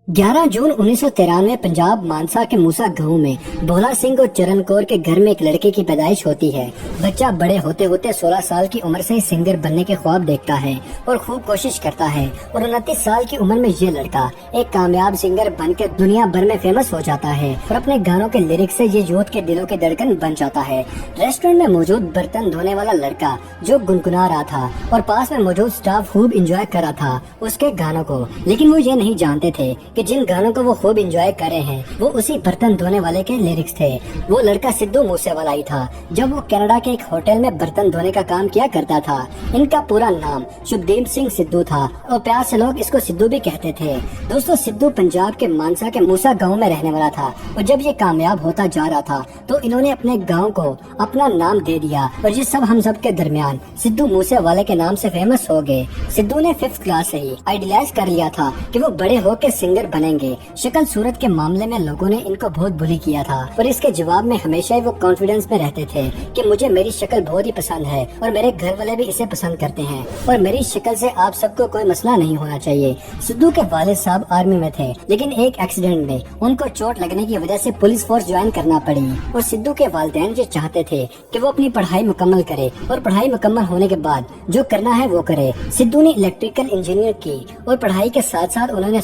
11 जून 1993 पंजाब मानसा के मूसा गांव में भोला सिंह और चरण कौर के घर में एक लड़के की पैदाइश होती है। बच्चा बड़े होते होते 16 साल की उम्र से ही सिंगर बनने के ख्वाब देखता है और खूब कोशिश करता है और 29 साल की उम्र में ये लड़का एक कामयाब सिंगर बनकर दुनिया भर में फेमस हो जाता है और अपने गानों के लिरिक्स से ये यूथ के दिलों के धड़कन बन जाता है। रेस्टोरेंट में मौजूद बर्तन धोने वाला लड़का जो गुनगुना रहा था और पास में मौजूद स्टाफ खूब इंजॉय कर रहा था उसके गानों को, लेकिन वो ये नहीं जानते थे कि जिन गानों को वो खूब एंजॉय कर रहे हैं वो उसी बर्तन धोने वाले के लिरिक्स थे। वो लड़का सिद्धू मूसेवाला ही था। जब वो कनाडा के एक होटल में बर्तन धोने का काम किया करता था। इनका पूरा नाम शुभदीप सिंह सिद्धू था और प्यार से लोग इसको सिद्धू भी कहते थे। दोस्तों, सिद्धू पंजाब के मानसा के मूसा गाँव में रहने वाला था और जब ये कामयाब होता जा रहा था तो इन्होंने अपने गाँव को अपना नाम दे दिया और ये सब हम सब के दरमियान सिद्धू मूसेवाले के नाम से फेमस हो गए। सिद्धू ने 5th क्लास से ही आइडियलाइज कर लिया था कि वो बड़े होकर सिंगर बनेंगे। शक्ल सूरत के मामले में लोगों ने इनको बहुत बुली किया था और इसके जवाब में हमेशा ही वो कॉन्फिडेंस में रहते थे कि मुझे मेरी शक्ल बहुत ही पसंद है और मेरे घर वाले भी इसे पसंद करते हैं और मेरी शक्ल से आप सबको कोई मसला नहीं होना चाहिए। सिद्धू के वालिद साहब आर्मी में थे, लेकिन एक एक्सीडेंट में उनको चोट लगने की वजह से पुलिस फोर्स ज्वाइन करना पड़ी और सिद्धू के वालिदैन ये चाहते थे कि वो अपनी पढ़ाई मुकम्मल करे और पढ़ाई मुकम्मल होने के बाद जो करना है वो करे। सिद्धू ने इलेक्ट्रिकल इंजीनियर की और पढ़ाई के साथ साथ उन्होंने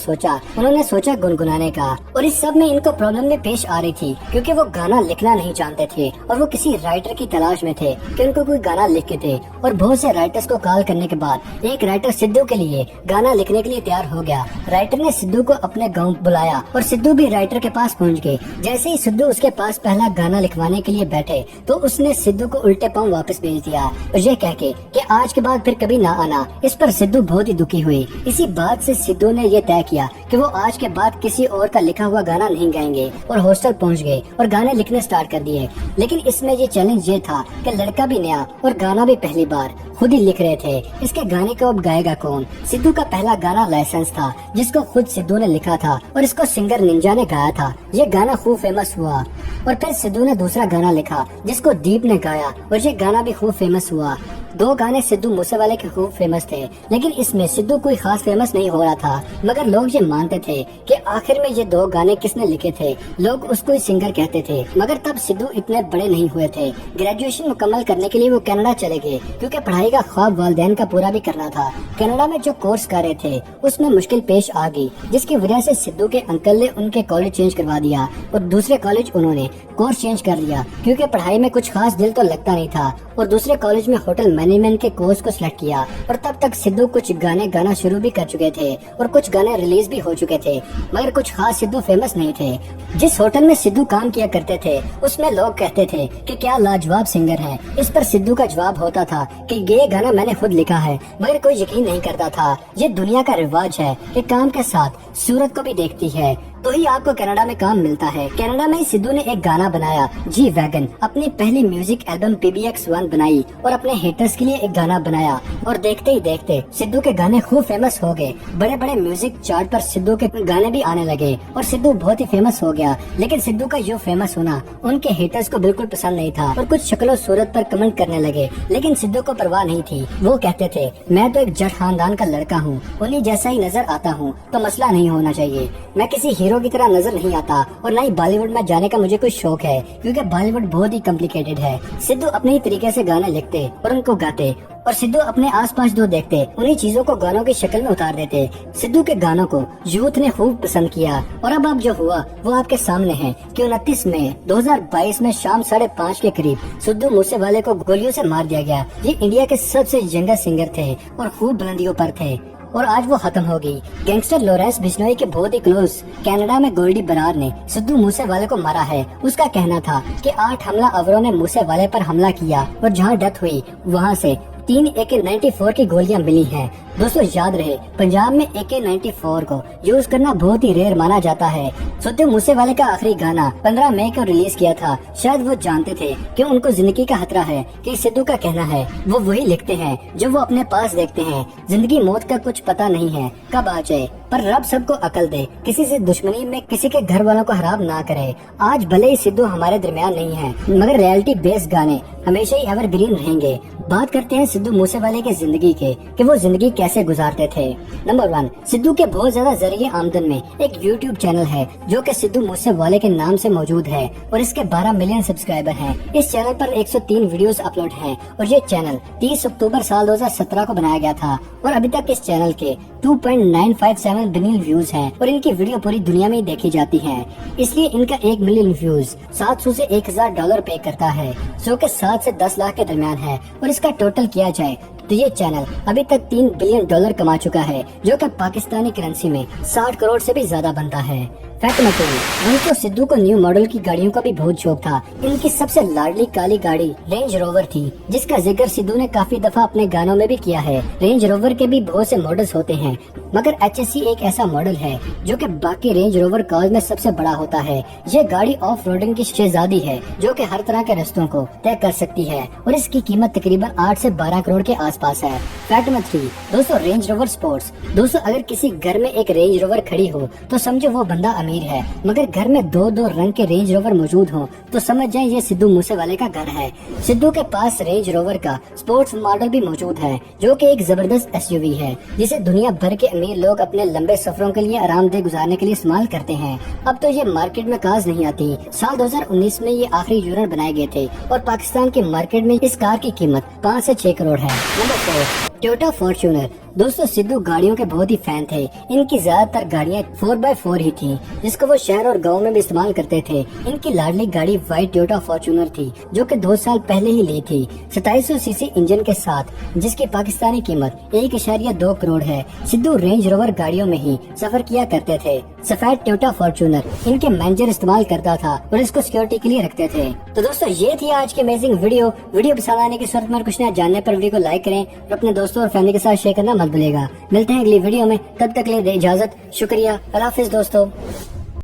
सोचा गुनगुनाने का और इस सब में इनको प्रॉब्लम में पेश आ रही थी क्योंकि वो गाना लिखना नहीं जानते थे और वो किसी राइटर की तलाश में थे कि उनको कोई गाना लिख के दे। और बहुत से राइटर्स को कॉल करने के बाद एक राइटर सिद्धू के लिए गाना लिखने के लिए तैयार हो गया। राइटर ने सिद्धू को अपने गाँव बुलाया और सिद्धू भी राइटर के पास पहुँच गए। जैसे ही सिद्धू उसके पास पहला गाना लिखवाने के लिए बैठे तो उसने सिद्धू को उल्टे पाँव वापस भेज दिया और ये कह के कि आज के बाद फिर कभी ना आना। इस पर सिद्धू बहुत ही दुखी हुई। इसी बात से सिद्धू ने ये तय किया कि वो आज के बाद किसी और का लिखा हुआ गाना नहीं गाएंगे और हॉस्टल पहुंच गए और गाने लिखने स्टार्ट कर दिए। लेकिन इसमें ये चैलेंज ये था कि लड़का भी नया और गाना भी पहली बार खुद ही लिख रहे थे। इसके गाने को अब गाएगा कौन? सिद्धू का पहला गाना लाइसेंस था जिसको खुद सिद्धू ने लिखा था और इसको सिंगर निंजा ने गाया था। ये गाना खूब फेमस हुआ और फिर सिद्धू ने दूसरा गाना लिखा जिसको दीप ने गाया और ये गाना भी खूब फेमस हुआ। 2 गाने सिद्धू मूसेवाले के खूब फेमस थे, लेकिन इसमें सिद्धू कोई खास फेमस नहीं हो रहा था। मगर लोग ये मानते थे कि आखिर में ये 2 गाने किसने लिखे थे। लोग उसको ही सिंगर कहते थे। मगर तब सिद्धू इतने बड़े नहीं हुए थे। ग्रेजुएशन मुकम्मल करने के लिए वो कनाडा चले गए क्योंकि पढ़ाई का ख्वाब वालिदैन का पूरा भी करना था। कनाडा में जो कोर्स कर रहे थे उसमें मुश्किल पेश आ गई, जिसकी वजह से सिद्धू के अंकल ने उनके कॉलेज चेंज करवा दिया और दूसरे कॉलेज उन्होंने कोर्स चेंज कर लिया क्योंकि पढ़ाई में कुछ खास दिल तो लगता नहीं था और दूसरे कॉलेज में होटल मैनेजमेंट के कोर्स को सिलेक्ट किया। और तब तक सिद्धू कुछ गाने गाना शुरू भी कर चुके थे और कुछ गाने रिलीज भी हो चुके थे, मगर कुछ खास सिद्धू फेमस नहीं थे। जिस होटल में सिद्धू काम किया करते थे उसमें लोग कहते थे कि क्या लाजवाब सिंगर है। इस पर सिद्धू का जवाब होता था कि ये गाना मैंने खुद लिखा है, मगर कोई यकीन नहीं करता था। ये दुनिया का रिवाज है कि काम के साथ सूरत को भी देखती है तो ही आपको कनाडा में काम मिलता है। कनाडा में सिद्धू ने एक गाना बनाया जी वैगन, अपनी पहली म्यूजिक एल्बम PBX1 बनाई और अपने हेटर्स के लिए एक गाना बनाया और देखते ही देखते सिद्धू के गाने खूब फेमस हो गए। बड़े बड़े म्यूजिक चार्ट पर सिद्धू के गाने भी आने लगे और सिद्धू बहुत ही फेमस हो गया। लेकिन सिद्धू का यो फेमस होना उनके हेटर्स को बिल्कुल पसंद नहीं था और कुछ शक्लो सूरत पर कमेंट करने लगे, लेकिन सिद्धू को परवाह नहीं थी। वो कहते थे मैं तो एक जट खानदान का लड़का हूँ, उन्हीं जैसा ही नजर आता हूँ तो मसला नहीं होना चाहिए। मैं किसी हीरो की तरह नजर नहीं आता और न ही बॉलीवुड में जाने का मुझे कोई शौक है क्योंकि बॉलीवुड बहुत ही कॉम्प्लिकेटेड है। सिद्धू अपने ही तरीके से गाने लिखते और उनको गाते और सिद्धू अपने आसपास जो देखते उन्हीं चीजों को गानों की शक्ल में उतार देते। सिद्धू के गानों को यूथ ने खूब पसंद किया और अब जो हुआ वो आपके सामने है कि 29 मई 2022 में शाम 5:30 के करीब सिद्धू मूसेवाले को गोलियों से मार दिया गया। ये इंडिया के सबसे यंगर सिंगर थे और खूब बुलंदियों पर थे और आज वो खत्म हो गई। गैंगस्टर लॉरेंस बिश्नोई के बहुत ही क्लोज कनाडा में गोल्डी बरार ने सिद्धू मूसेवाले को मारा है। उसका कहना था कि 8 हमलावरों ने मूसेवाले पर हमला किया और जहां डेथ हुई वहां से 3 AK-94 की गोलियां मिली हैं। दोस्तों याद रहे, पंजाब में AK-94 को यूज करना बहुत ही रेयर माना जाता है। सिद्धू मूसेवाले का आखिरी गाना 15 मई को रिलीज किया था। शायद वो जानते थे कि उनको जिंदगी का खतरा है कि सिद्धू का कहना है वो वही लिखते हैं जो वो अपने पास देखते हैं। जिंदगी मौत का कुछ पता नहीं है कब आ जाए। पर रब सबको अकल दे, किसी से दुश्मनी में किसी के घर वालों को खराब ना करे। आज भले ही सिद्धू हमारे दरमियान नहीं है, मगर रियलिटी बेस्ड गाने हमेशा ही एवरग्रीन रहेंगे। बात करते हैं सिद्धू मूसेवाले की जिंदगी के, कि वो जिंदगी कैसे गुजारते थे। नंबर 1, सिद्धू के बहुत ज्यादा जरिए आमदन में एक यूट्यूब चैनल है जो कि सिद्धू मूसेवाले के नाम से मौजूद है और इसके 12 मिलियन सब्सक्राइबर हैं। इस चैनल पर 103 वीडियोस अपलोड हैं और ये चैनल 30 अक्टूबर साल 2017 को बनाया गया था और अभी तक इस चैनल के 2.957 बिलियन व्यूज हैं और इनकी वीडियो पूरी दुनिया में देखी जाती है। इसलिए इनका 1 मिलियन व्यूज 700 से 1000 डॉलर पे करता है, जो कि 7 से 10 लाख के दरमियान है। और इसका टोटल किया जाए तो ये चैनल अभी तक 3 बिलियन डॉलर कमा चुका है, जो कि पाकिस्तानी करेंसी में 60 करोड़ से भी ज्यादा बनता है। फैक्ट नंबर 2, उनको सिद्धू को न्यू मॉडल की गाड़ियों का भी बहुत शौक था। इनकी सबसे लाडली काली गाड़ी रेंज रोवर थी, जिसका जिक्र सिद्धू ने काफी दफा अपने गानों में भी किया है। रेंज रोवर के भी बहुत से मॉडल्स होते हैं, मगर HSE एक ऐसा मॉडल है जो कि बाकी रेंज रोवर कार्स में सबसे बड़ा होता है। ये गाड़ी ऑफ रोडिंग की शहजादी है, जो कि हर तरह के रास्तों को तय कर सकती है और इसकी कीमत तकरीबन 8 से 12 करोड़ के आसपास है। फैक्ट नंबर 3, दोस्तों रेंज रोवर स्पोर्ट्स। दोस्तों अगर किसी घर में एक रेंज रोवर खड़ी हो तो समझो वो बंदा अमीर है, मगर घर में 2-2 रंग के रेंज रोवर मौजूद हो तो समझ जाए ये सिद्धू मूसेवाले का घर है। सिद्धू के पास रेंज रोवर का स्पोर्ट्स मॉडल भी मौजूद है, जो कि एक जबरदस्त SUV है, जिसे दुनिया भर के अमीर लोग अपने लंबे सफरों के लिए आरामदेह गुजारने के लिए इस्तेमाल करते हैं। अब तो ये मार्केट में काज नहीं आती। साल 2019 में ये आखिरी यूनिट बनाए गए थे और पाकिस्तान की मार्केट में इस कार की कीमत 5 से 6 करोड़ है। Number 4, Toyota Fortuner. दोस्तों सिद्धू गाड़ियों के बहुत ही फैन थे। इनकी ज्यादातर गाड़ियाँ 4x4 ही थी, जिसको वो शहर और गांव में भी इस्तेमाल करते थे। इनकी लाडली गाड़ी व्हाइट टोयोटा फॉर्च्यूनर थी, जो कि 2 साल पहले ही ली थी, 2700 सीसी इंजन के साथ, जिसकी पाकिस्तानी कीमत 1.2 करोड़ है। सिद्धू रेंज रोवर गाड़ियों में ही सफर किया करते थे। सफेद टोयोटा फॉर्च्यूनर इनके मैनेजर इस्तेमाल करता था और इसको सिक्योरिटी के लिए रखते थे। तो दोस्तों ये थी आज की अमेजिंग वीडियो पसंद आने की सूरत में कुछ नया जानने पर वीडियो को लाइक करें और अपने दोस्तों और फैमिली के साथ शेयर करना मत भूलिएगा। मिलते हैं अगली वीडियो में, तब तक के लिए इजाजत। शुक्रिया, अल्लाह हाफिज दोस्तों।